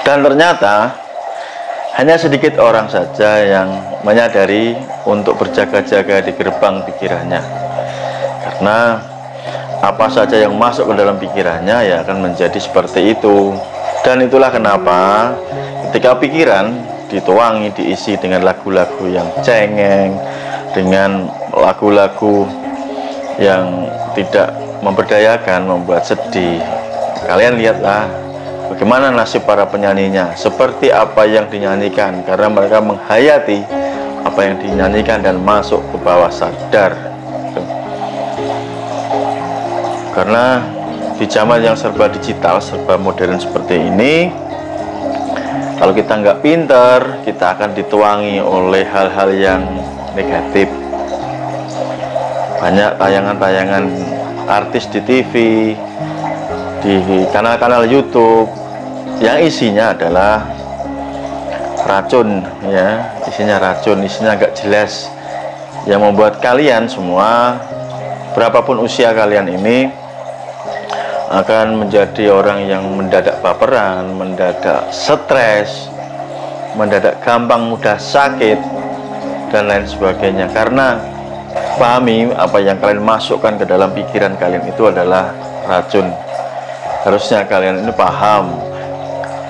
Dan ternyata hanya sedikit orang saja yang menyadari untuk berjaga-jaga di gerbang pikirannya. Karena apa saja yang masuk ke dalam pikirannya ya akan menjadi seperti itu. Dan itulah kenapa ketika pikiran dituangi, diisi dengan lagu-lagu yang cengeng, dengan lagu-lagu yang tidak memberdayakan, membuat sedih, kalian lihatlah bagaimana nasib para penyanyinya, seperti apa yang dinyanyikan, karena mereka menghayati apa yang dinyanyikan dan masuk ke bawah sadar. Karena di zaman yang serba digital, serba modern seperti ini, kalau kita nggak pinter, kita akan dituangi oleh hal-hal yang negatif. Banyak tayangan-tayangan artis di TV, di kanal-kanal YouTube yang isinya adalah racun, ya, isinya racun, isinya agak jelas, yang membuat kalian semua, berapapun usia kalian ini, akan menjadi orang yang mendadak baperan, mendadak stres, mendadak gampang mudah sakit, dan lain sebagainya. Karena pahami apa yang kalian masukkan ke dalam pikiran kalian itu adalah racun. Harusnya kalian ini paham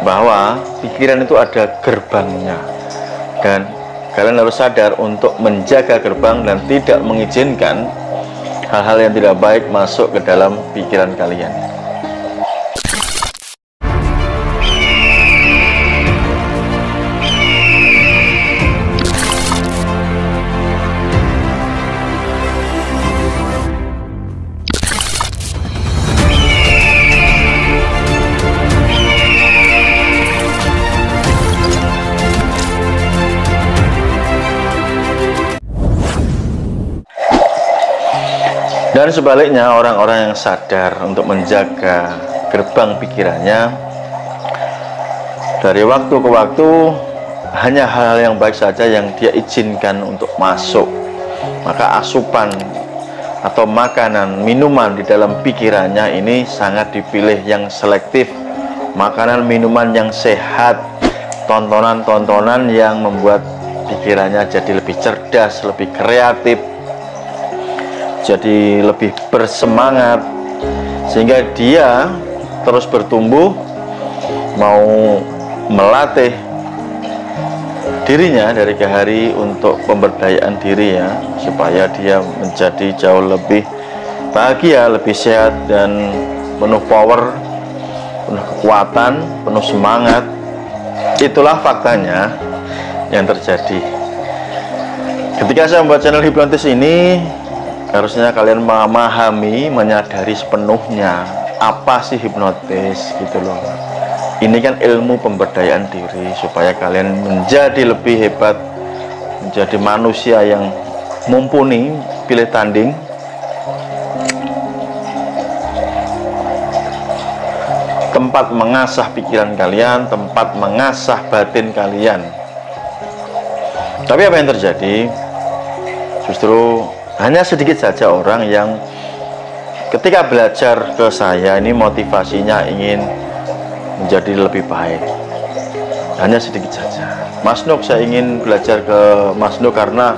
bahwa pikiran itu ada gerbangnya, dan kalian harus sadar untuk menjaga gerbang dan tidak mengizinkan hal-hal yang tidak baik masuk ke dalam pikiran kalian. Dan sebaliknya, orang-orang yang sadar untuk menjaga gerbang pikirannya, dari waktu ke waktu hanya hal-hal yang baik saja yang dia izinkan untuk masuk. Maka asupan atau makanan, minuman di dalam pikirannya ini sangat dipilih yang selektif. Makanan, minuman yang sehat, tontonan-tontonan yang membuat pikirannya jadi lebih cerdas, lebih kreatif, jadi lebih bersemangat, sehingga dia terus bertumbuh, mau melatih dirinya dari ke hari untuk pemberdayaan diri, ya, supaya dia menjadi jauh lebih bahagia, lebih sehat, dan penuh power, penuh kekuatan, penuh semangat. Itulah faktanya yang terjadi. Ketika saya membuat channel hipnotis ini, harusnya kalian memahami, menyadari sepenuhnya apa sih hipnotis, gitu loh. Ini kan ilmu pemberdayaan diri supaya kalian menjadi lebih hebat, menjadi manusia yang mumpuni, pilih tanding, tempat mengasah pikiran kalian, tempat mengasah batin kalian. Tapi apa yang terjadi? Justru hanya sedikit saja orang yang ketika belajar ke saya ini motivasinya ingin menjadi lebih baik. Hanya sedikit saja. Mas Nuk, saya ingin belajar ke Mas Nuk karena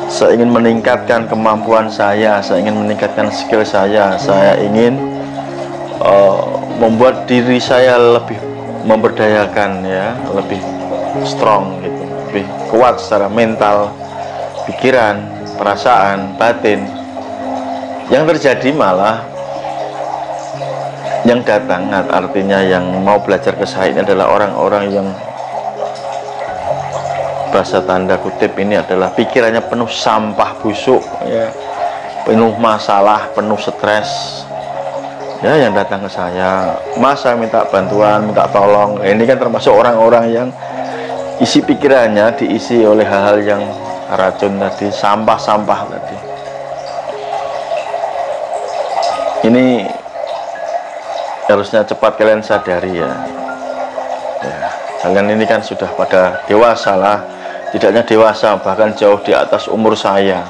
saya ingin meningkatkan kemampuan saya ingin meningkatkan skill saya ingin membuat diri saya lebih memberdayakan, ya, lebih strong gitu, lebih kuat secara mental, pikiran, perasaan, batin. Yang terjadi malah yang datang, artinya yang mau belajar ke saya ini adalah orang-orang yang bahasa tanda kutip ini adalah pikirannya penuh sampah busuk, ya, penuh masalah, penuh stres, ya, yang datang ke saya, Mas, saya minta bantuan, minta tolong. Ini kan termasuk orang-orang yang isi pikirannya diisi oleh hal-hal yang racun tadi, sampah-sampah tadi. Ini harusnya cepat kalian sadari, ya. Kalian ini kan sudah pada dewasa lah, tidaknya dewasa, bahkan jauh di atas umur saya,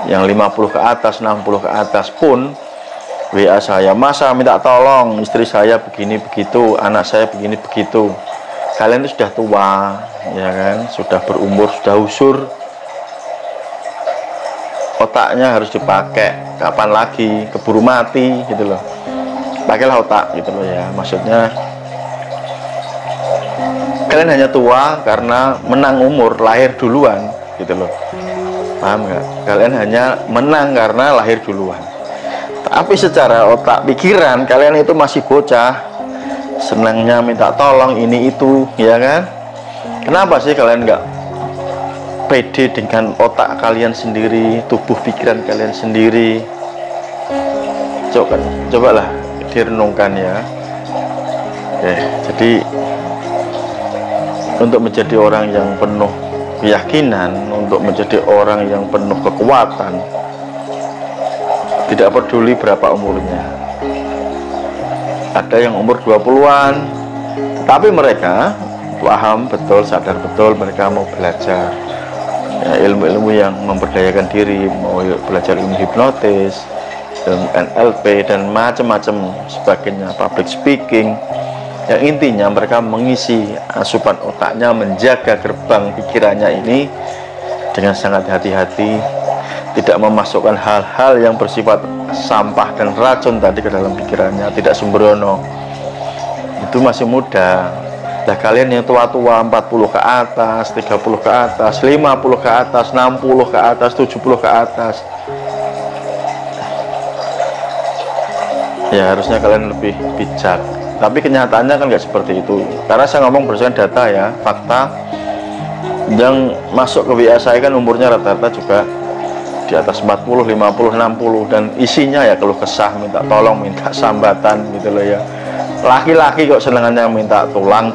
yang 50 ke atas, 60 ke atas pun WA saya, masa minta tolong istri saya begini begitu, anak saya begini begitu. Kalian itu sudah tua, ya kan, sudah berumur, sudah usur, otaknya harus dipakai. Kapan lagi, keburu mati gitu loh. Pakailah otak gitu loh ya. Maksudnya kalian hanya tua karena menang umur, lahir duluan gitu loh. Paham nggak? Kalian hanya menang karena lahir duluan. Tapi secara otak pikiran kalian itu masih bocah, senangnya minta tolong ini itu, ya kan? Kenapa sih kalian nggak pede dengan otak kalian sendiri, tubuh pikiran kalian sendiri? Cobalah direnungkan ya. Oke, jadi untuk menjadi orang yang penuh keyakinan, untuk menjadi orang yang penuh kekuatan, tidak peduli berapa umurnya. Ada yang umur 20-an, tetapi mereka paham betul, sadar betul mereka mau belajar ya, ilmu-ilmu yang memberdayakan diri, mau belajar ilmu hipnotis, ilmu NLP dan macam-macam sebagainya, public speaking. Yang intinya mereka mengisi asupan otaknya, menjaga gerbang pikirannya ini dengan sangat hati-hati, tidak memasukkan hal-hal yang bersifat sampah dan racun tadi ke dalam pikirannya, tidak sembrono. Itu masih muda. Nah kalian yang tua-tua, 40 ke atas, 30 ke atas, 50 ke atas, 60 ke atas, 70 ke atas, ya harusnya kalian lebih bijak. Tapi kenyataannya kan nggak seperti itu. Karena saya ngomong berdasarkan data ya, fakta. Yang masuk ke WA saya kan umurnya rata-rata juga di atas 40, 50, 60, dan isinya ya keluh kesah, minta tolong, minta sambatan gitu loh ya. Laki-laki kok senengannya minta tulung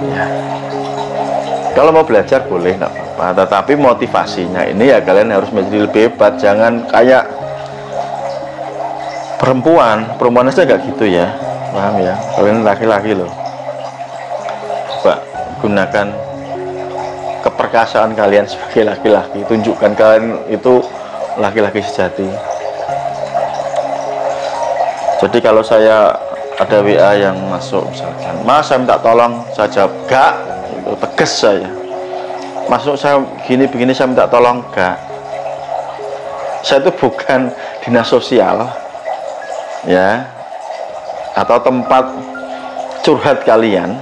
ya. Kalau mau belajar boleh, nggak apa-apa, tetapi motivasinya ini ya kalian harus menjadi lebih hebat. Jangan kayak perempuan aja nggak gitu ya, paham ya? Kalian laki-laki loh, coba gunakan keperkasaan kalian sebagai laki-laki, tunjukkan kalian itu laki-laki sejati. Jadi kalau saya ada WA yang masuk misalkan, mas saya minta tolong, saya jawab gak, itu tegas saya. Masuk saya begini saya minta tolong, gak. Saya itu bukan dinas sosial ya, atau tempat curhat kalian,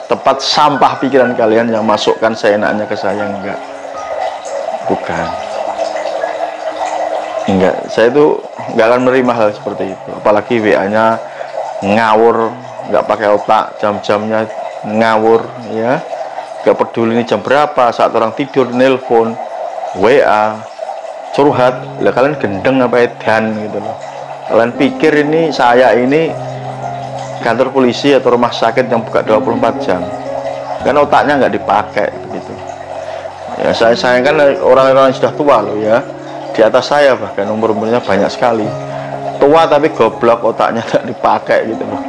tempat sampah pikiran kalian yang masukkan seenaknya ke saya, enggak, bukan, enggak. Saya itu enggak akan menerima hal seperti itu, apalagi WA-nya ngawur, enggak pakai otak, jam-jamnya ngawur ya, enggak peduli ini jam berapa, saat orang tidur nelpon, WA, curhat, lah kalian gendeng apa edan gitu loh. Kalian pikir ini saya ini kantor polisi atau rumah sakit yang buka 24 jam, kan otaknya nggak dipakai begitu ya. Saya kan orang-orang yang sudah tua loh ya, di atas saya bahkan umurnya banyak sekali, tua tapi goblok, otaknya nggak dipakai gitu loh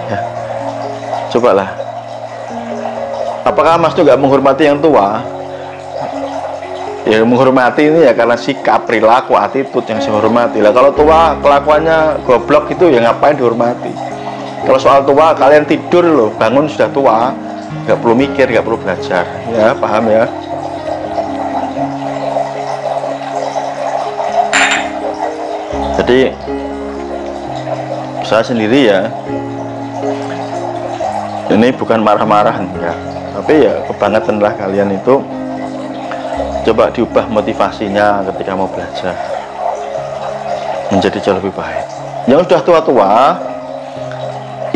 ya. Cobalah, apakah mas tuh nggak menghormati yang tua? Ya menghormati ini ya karena sikap, perilaku, attitude yang saya hormati lah. Kalau tua kelakuannya goblok itu ya ngapain dihormati? Kalau soal tua, kalian tidur loh, bangun sudah tua, nggak perlu mikir, nggak perlu belajar ya, paham ya? Jadi saya sendiri ya, ini bukan marah-marah ya, tapi ya kebangetanlah kalian itu. Coba diubah motivasinya ketika mau belajar menjadi jauh lebih baik. Yang sudah tua-tua,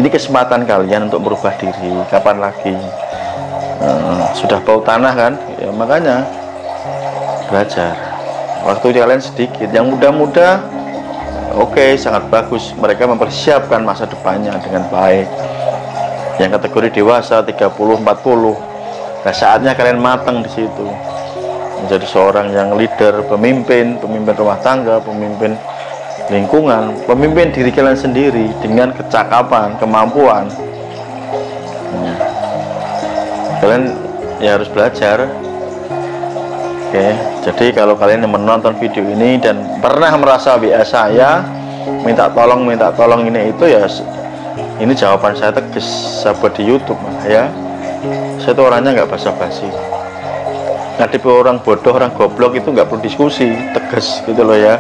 ini kesempatan kalian untuk merubah diri. Kapan lagi? Sudah bau tanah kan? Ya makanya belajar. Waktu kalian sedikit. Yang muda-muda, oke, sangat bagus. Mereka mempersiapkan masa depannya dengan baik. Yang kategori dewasa 30, 40. Nah, saatnya kalian matang di situ. Menjadi seorang yang leader, pemimpin rumah tangga, pemimpin lingkungan, pemimpin diri kalian sendiri dengan kecakapan, kemampuan. Kalian ya harus belajar Oke, jadi kalau kalian yang menonton video ini dan pernah merasa WA saya minta tolong ini itu, ya ini jawaban saya tegas, sahabat di YouTube ya. Saya tuh orangnya nggak basa-basi. Ngadepi orang bodoh, orang goblok itu nggak perlu diskusi, tegas gitu loh ya.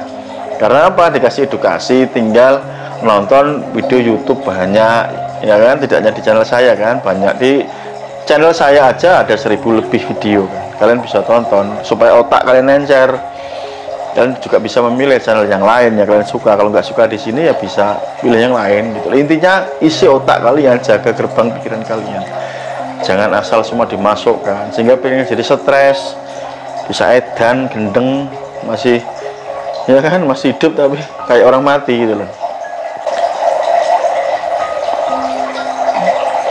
Karena apa? Dikasih edukasi, tinggal nonton video YouTube banyak ya kan, tidak hanya di channel saya kan, banyak di channel saya aja ada 1000 lebih video kan. Kalian bisa tonton supaya otak kalian encer. Kalian juga bisa memilih channel yang lain yang kalian suka. Kalau nggak suka di sini ya bisa pilih yang lain gitu. Intinya isi otak kalian, jaga gerbang pikiran kalian. Jangan asal semua dimasukkan sehingga pengen jadi stres, bisa edan, gendeng, masih ya kan, masih hidup tapi kayak orang mati gitu loh.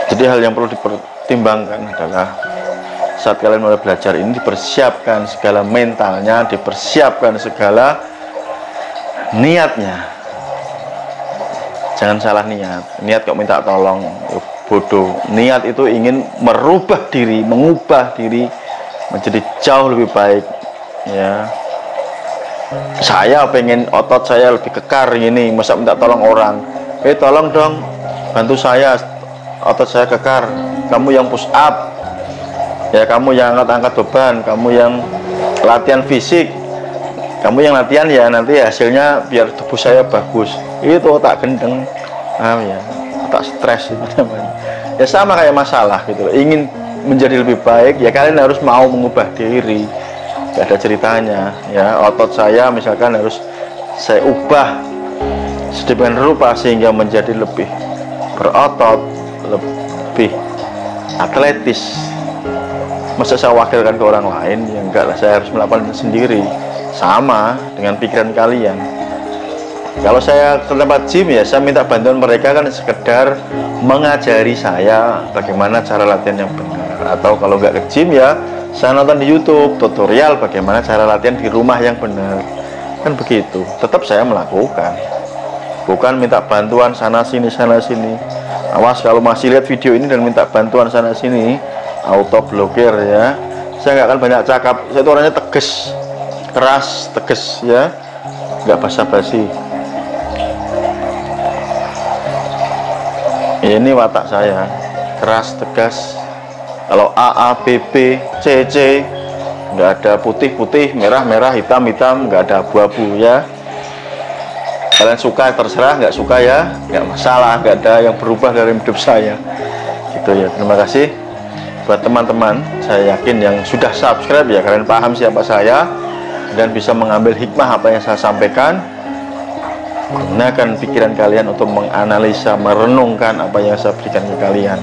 Jadi hal yang perlu dipertimbangkan adalah saat kalian mulai belajar ini, dipersiapkan segala mentalnya, dipersiapkan segala niatnya. Jangan salah niat. Niat kok minta tolong, bodoh. Niat itu ingin merubah diri, mengubah diri menjadi jauh lebih baik ya. Saya pengen otot saya lebih kekar ini, masa minta tolong orang, tolong dong bantu saya otot saya kekar, kamu yang push up ya, kamu yang angkat-angkat beban, kamu yang latihan fisik, kamu yang latihan ya, nanti hasilnya biar tubuh saya bagus. Itu otak gendeng ya, otak stres itu namanya. Ya sama kayak masalah gitu, ingin menjadi lebih baik ya kalian harus mau mengubah diri. Gak ada ceritanya ya. Otot saya misalkan harus saya ubah sedemikian rupa sehingga menjadi lebih berotot, lebih atletis. Masa saya wakilkan ke orang lain? Ya enggak lah, saya harus melakukan sendiri. Sama dengan pikiran kalian. Kalau saya ke tempat gym ya saya minta bantuan mereka kan sekedar mengajari saya bagaimana cara latihan yang benar. Atau kalau nggak ke gym ya saya nonton di YouTube tutorial bagaimana cara latihan di rumah yang benar. Kan begitu. Tetap saya melakukan. Bukan minta bantuan sana sini. Awas kalau masih lihat video ini dan minta bantuan sana sini, auto blokir ya. Saya nggak akan banyak cakap. Saya itu orangnya tegas, keras, tegas ya, nggak basa-basi. Ini watak saya, keras, tegas. Kalau A, B, B, C, nggak ada putih, merah, hitam, nggak ada abu-abu ya. Kalian suka terserah, nggak suka ya nggak masalah, nggak ada yang berubah dari hidup saya gitu ya. Terima kasih buat teman-teman, saya yakin yang sudah subscribe ya kalian paham siapa saya dan bisa mengambil hikmah apa yang saya sampaikan. Gunakan pikiran kalian untuk menganalisa, merenungkan apa yang saya berikan ke kalian.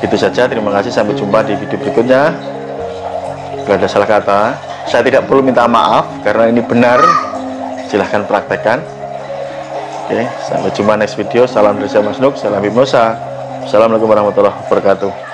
Gitu saja, terima kasih, sampai jumpa di video berikutnya. Kalau ada salah kata, saya tidak perlu minta maaf karena ini benar. Silahkan praktekkan. Oke, sampai jumpa next video. Salam dari saya Mas Nuk, salam hipnosa. Assalamualaikum warahmatullahi wabarakatuh.